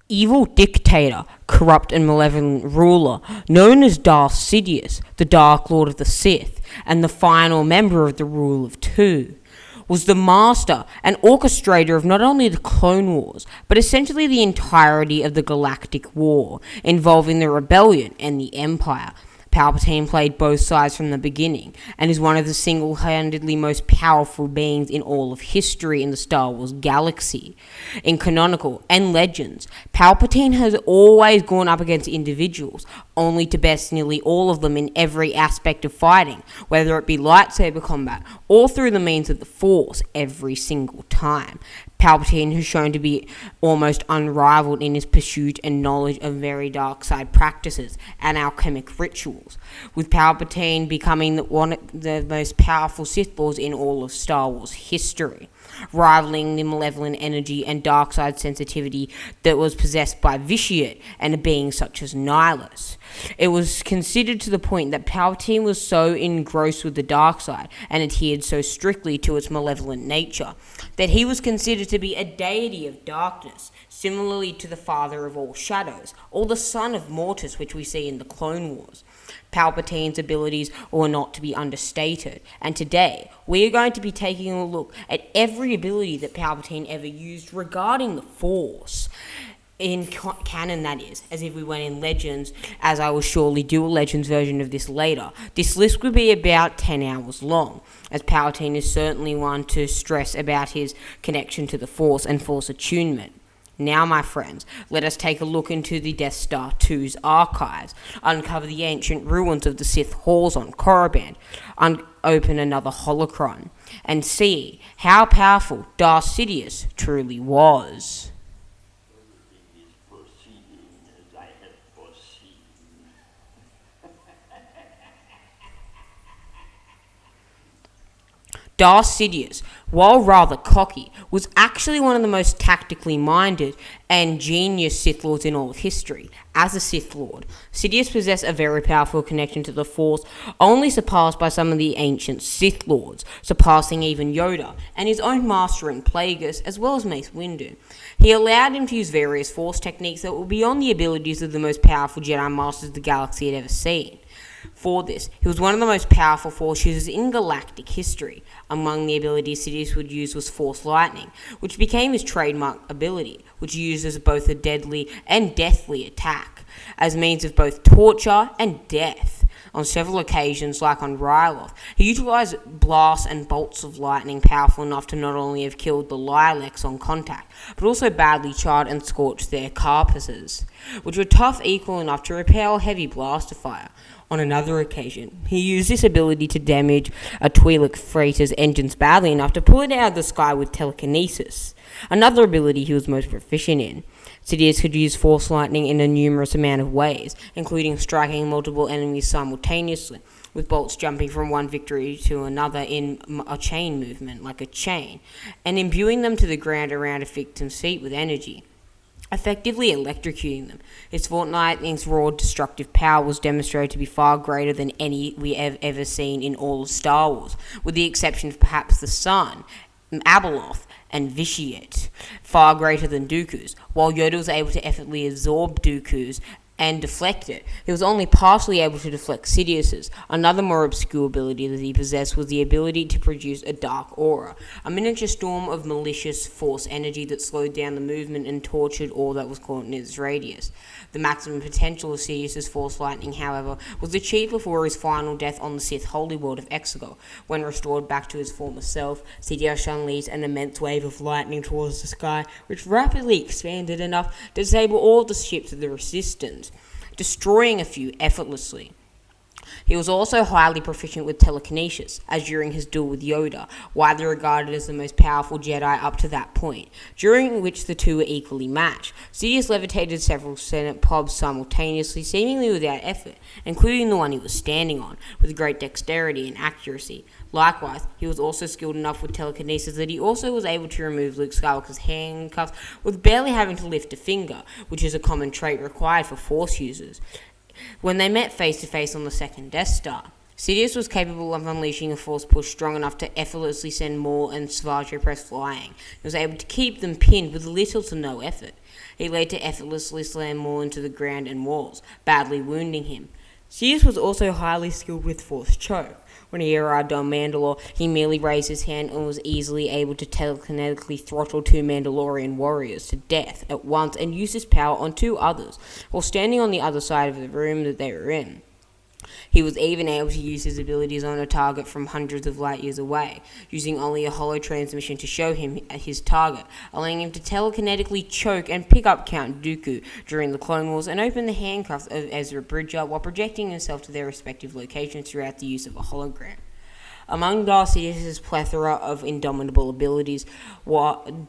evil dictator, corrupt and malevolent ruler, known as Darth Sidious, the Dark Lord of the Sith, and the final member of the Rule of Two, was the master and orchestrator of not only the Clone Wars, but essentially the entirety of the Galactic War, involving the Rebellion and the Empire. Palpatine played both sides from the beginning, and is one of the single-handedly most powerful beings in all of history in the Star Wars galaxy. In canonical and legends, Palpatine has always gone up against individuals, only to best nearly all of them in every aspect of fighting, whether it be lightsaber combat or through the means of the Force, every single time. Palpatine has shown to be almost unrivaled in his pursuit and knowledge of very dark side practices and alchemic rituals, with Palpatine becoming one of the most powerful Sith Lords in all of Star Wars history, rivaling the malevolent energy and dark side sensitivity that was possessed by Vitiate and a being such as Nihilus. It was considered to the point that Palpatine was so engrossed with the dark side and adhered so strictly to its malevolent nature that he was considered to be a deity of darkness, similarly to the father of all shadows, or the son of Mortis, which we see in the Clone Wars. Palpatine's abilities were not to be understated, and today we are going to be taking a look at every ability that Palpatine ever used regarding the Force. In canon, that is, as if we went in Legends, as I will surely do a Legends version of this later. This list would be about 10 hours long, as Palpatine is certainly one to stress about his connection to the Force and Force attunement. Now, my friends, let us take a look into the Death Star 2's archives, uncover the ancient ruins of the Sith halls on Korriban, open another holocron, and see how powerful Darth Sidious truly was. Darth Sidious, while rather cocky, was actually one of the most tactically minded and genius Sith Lords in all of history. As a Sith Lord, Sidious possessed a very powerful connection to the Force, only surpassed by some of the ancient Sith Lords, surpassing even Yoda, and his own master in Plagueis, as well as Mace Windu. He allowed him to use various Force techniques that were beyond the abilities of the most powerful Jedi Masters the galaxy had ever seen. For this, he was one of the most powerful Force users in galactic history. Among the abilities Sidious would use was Force Lightning, which became his trademark ability, which he used as both a deadly and deathly attack, as means of both torture and death. On several occasions, like on Ryloth, he utilized blasts and bolts of lightning powerful enough to not only have killed the Lilacs on contact, but also badly charred and scorched their carapaces, which were tough equal enough to repel heavy blaster fire. On another occasion, he used this ability to damage a Twi'lek freighter's engines badly enough to pull it out of the sky with telekinesis, another ability he was most proficient in. Sidious could use Force Lightning in a numerous amount of ways, including striking multiple enemies simultaneously, with bolts jumping from one victory to another in a chain movement, like a chain, and imbuing them to the ground around a victim's feet with energy, effectively electrocuting them. His Force Lightning's raw destructive power was demonstrated to be far greater than any we have ever seen in all of Star Wars, with the exception of perhaps the Sun, Abeloth, and Vitiate, far greater than Dooku's. While Yoda was able to effortlessly absorb Dooku's and deflect it, he was only partially able to deflect Sidious's. Another more obscure ability that he possessed was the ability to produce a dark aura, a miniature storm of malicious Force energy that slowed down the movement and tortured all that was caught in its radius. The maximum potential of Sidious's Force Lightning, however, was achieved before his final death on the Sith holy world of Exegol. When restored back to his former self, Sidious unleashed an immense wave of lightning towards the sky, which rapidly expanded enough to disable all the ships of the Resistance, destroying a few effortlessly. He was also highly proficient with telekinesis, as during his duel with Yoda, widely regarded as the most powerful Jedi up to that point, during which the two were equally matched. Sidious levitated several Senate pobs simultaneously, seemingly without effort, including the one he was standing on, with great dexterity and accuracy. Likewise, he was also skilled enough with telekinesis that he also was able to remove Luke Skywalker's handcuffs with barely having to lift a finger, which is a common trait required for Force users. When they met face-to-face on the second Death Star, Sidious was capable of unleashing a force push strong enough to effortlessly send Maul and Savage Opress flying. He was able to keep them pinned with little to no effort. He led to effortlessly slam Maul into the ground and walls, badly wounding him. Sidious was also highly skilled with Force Choke. When he arrived on Mandalore, he merely raised his hand and was easily able to telekinetically throttle 2 Mandalorian warriors to death at once and use his power on 2 others, while standing on the other side of the room that they were in. He was even able to use his abilities on a target from hundreds of light years away, using only a holo transmission to show him his target, allowing him to telekinetically choke and pick up Count Dooku during the Clone Wars and open the handcuffs of Ezra Bridger while projecting himself to their respective locations throughout the use of a hologram. Among Darth Sidious's plethora of indomitable abilities,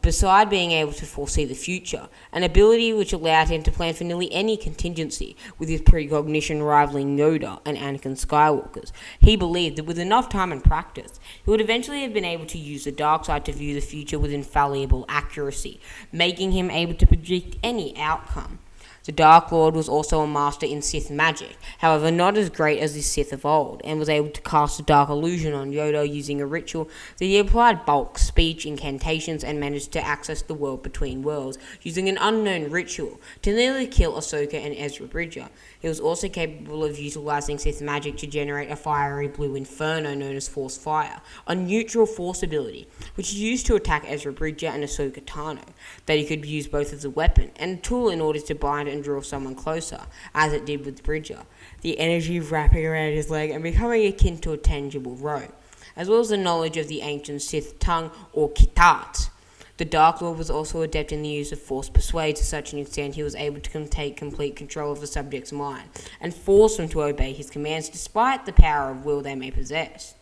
beside being able to foresee the future, an ability which allowed him to plan for nearly any contingency, with his precognition rivaling Yoda and Anakin Skywalker's, he believed that with enough time and practice, he would eventually have been able to use the dark side to view the future with infallible accuracy, making him able to predict any outcome. The Dark Lord was also a master in Sith magic, however not as great as the Sith of old, and was able to cast a dark illusion on Yoda using a ritual that he applied bulk speech incantations and managed to access the world between worlds using an unknown ritual to nearly kill Ahsoka and Ezra Bridger. He was also capable of utilizing Sith magic to generate a fiery blue inferno known as Force Fire, a neutral force ability, which is used to attack Ezra Bridger and Ahsoka Tano, that he could use both as a weapon and a tool in order to bind and draw someone closer, as it did with Bridger, the energy wrapping around his leg and becoming akin to a tangible rope, as well as the knowledge of the ancient Sith tongue, or Kitat. The Dark Lord was also adept in the use of Force Persuade to such an extent he was able to take complete control of the subject's mind and force them to obey his commands despite the power of will they may possess.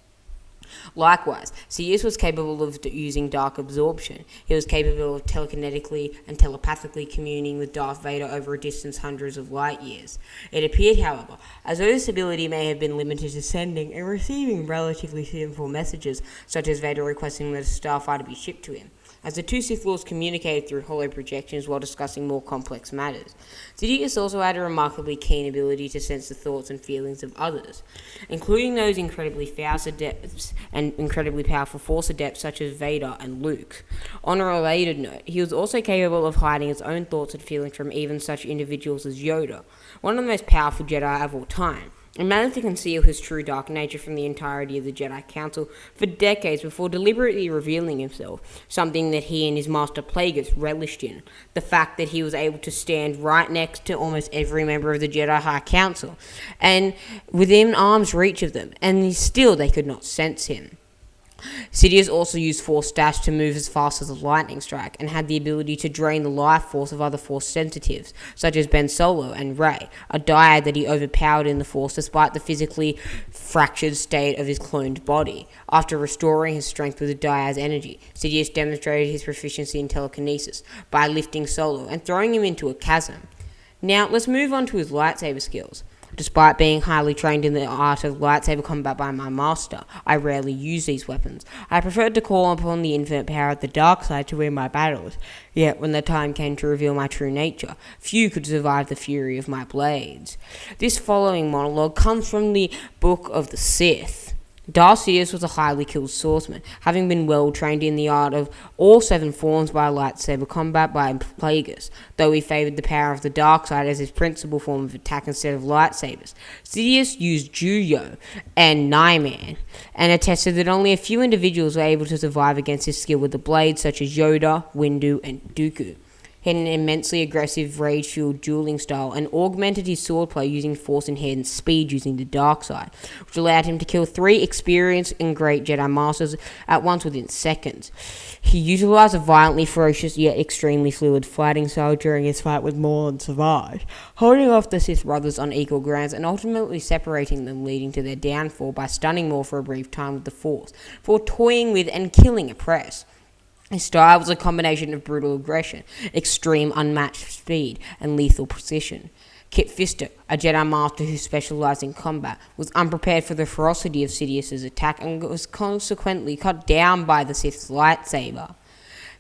Likewise, Sidious was capable of using Dark Absorption. He was capable of telekinetically and telepathically communing with Darth Vader over a distance hundreds of light years. It appeared, however, as though this ability may have been limited to sending and receiving relatively simple messages, such as Vader requesting that a starfighter be shipped to him, as the 2 Sith Lords communicated through holo projections while discussing more complex matters. Sidious also had a remarkably keen ability to sense the thoughts and feelings of others, including those incredibly fast adepts and incredibly powerful Force adepts such as Vader and Luke. On a related note, he was also capable of hiding his own thoughts and feelings from even such individuals as Yoda, one of the most powerful Jedi of all time, and managed to conceal his true dark nature from the entirety of the Jedi Council for decades before deliberately revealing himself, something that he and his master Plagueis relished in. The fact that he was able to stand right next to almost every member of the Jedi High Council, and within arm's reach of them, and still they could not sense him. Sidious also used Force Dash to move as fast as a lightning strike, and had the ability to drain the life force of other Force sensitives, such as Ben Solo and Rey, a dyad that he overpowered in the Force despite the physically fractured state of his cloned body. After restoring his strength with the dyad's energy, Sidious demonstrated his proficiency in telekinesis by lifting Solo and throwing him into a chasm. Now, let's move on to his lightsaber skills. Despite being highly trained in the art of lightsaber combat by my master, I rarely use these weapons. I preferred to call upon the infinite power of the dark side to win my battles. Yet, when the time came to reveal my true nature, few could survive the fury of my blades. This following monologue comes from the Book of the Sith. Darth Sidious was a highly skilled swordsman, having been well trained in the art of all 7 forms by lightsaber combat by Plagueis, though he favoured the power of the dark side as his principal form of attack instead of lightsabers. Sidious used Juyo and Nyman, and attested that only a few individuals were able to survive against his skill with the blades, such as Yoda, Windu, and Dooku. He had an immensely aggressive, rage-fueled dueling style and augmented his swordplay using force-enhanced speed using the dark side, which allowed him to kill 3 experienced and great Jedi Masters at once within seconds. He utilized a violently ferocious yet extremely fluid fighting style during his fight with Maul and Savage, holding off the Sith brothers on equal grounds and ultimately separating them, leading to their downfall by stunning Maul for a brief time with the Force, before toying with and killing Opress. His style was a combination of brutal aggression, extreme unmatched speed, and lethal precision. Kit Fisto, a Jedi Master who specialized in combat, was unprepared for the ferocity of Sidious's attack and was consequently cut down by the Sith's lightsaber.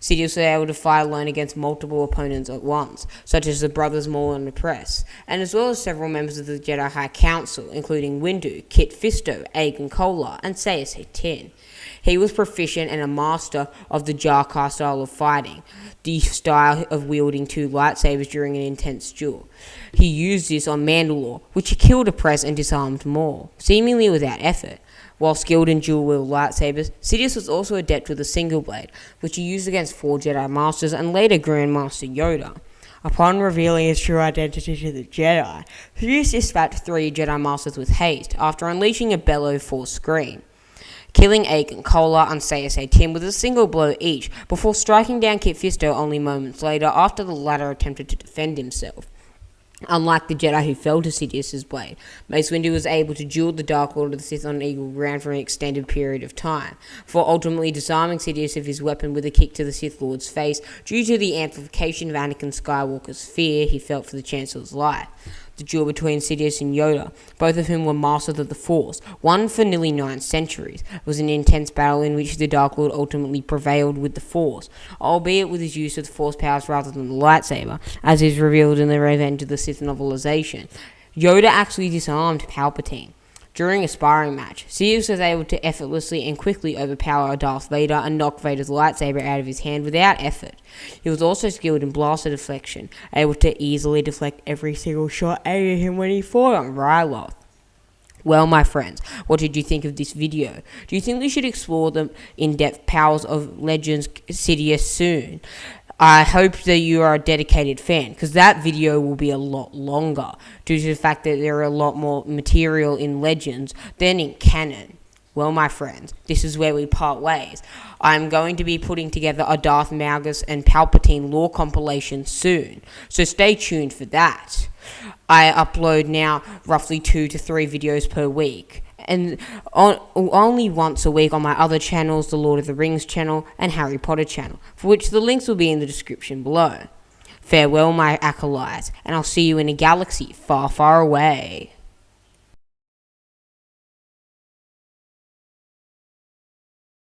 Sidious was able to fight alone against multiple opponents at once, such as the brothers Maul and the Press, and as well as several members of the Jedi High Council, including Windu, Kit Fisto, Agen Kolar, and Sayas Tin. He was proficient and a master of the Jar-Kar style of fighting, the style of wielding two lightsabers during an intense duel. He used this on Mandalore, which he killed a Press and disarmed Maul, seemingly without effort. While skilled in dual-wield lightsabers, Sidious was also adept with a single blade, which he used against 4 Jedi Masters and later Grandmaster Yoda. Upon revealing his true identity to the Jedi, Sidious dispatched 3 Jedi Masters with haste after unleashing a bellow Force scream, killing Agen Kolar and Sayas Tin with a single blow each before striking down Kit Fisto only moments later after the latter attempted to defend himself. Unlike the Jedi who fell to Sidious's blade, Mace Windu was able to duel the Dark Lord of the Sith on equal ground for an extended period of time, before ultimately disarming Sidious of his weapon with a kick to the Sith Lord's face due to the amplification of Anakin Skywalker's fear he felt for the Chancellor's life. The duel between Sidious and Yoda, both of whom were masters of the Force, one for nearly 9 centuries, was an intense battle in which the Dark Lord ultimately prevailed with the Force, albeit with his use of the Force powers rather than the lightsaber, as is revealed in the Revenge of the Sith novelization. Yoda actually disarmed Palpatine. During a sparring match, Sidious was able to effortlessly and quickly overpower Darth Vader and knock Vader's lightsaber out of his hand without effort. He was also skilled in blaster deflection, able to easily deflect every single shot aimed at him when he fought on Ryloth. Well, my friends, what did you think of this video? Do you think we should explore the in-depth powers of Legends Sidious soon? I hope that you are a dedicated fan, because that video will be a lot longer, due to the fact that there are a lot more material in Legends than in Canon. Well, my friends, this is where we part ways. I'm going to be putting together a Darth Malgus and Palpatine lore compilation soon, so stay tuned for that. I upload now roughly 2 to 3 videos per week, and only once a week on my other channels, the Lord of the Rings channel and Harry Potter channel, for which the links will be in the description below. Farewell, my acolytes, and I'll see you in a galaxy far, far away.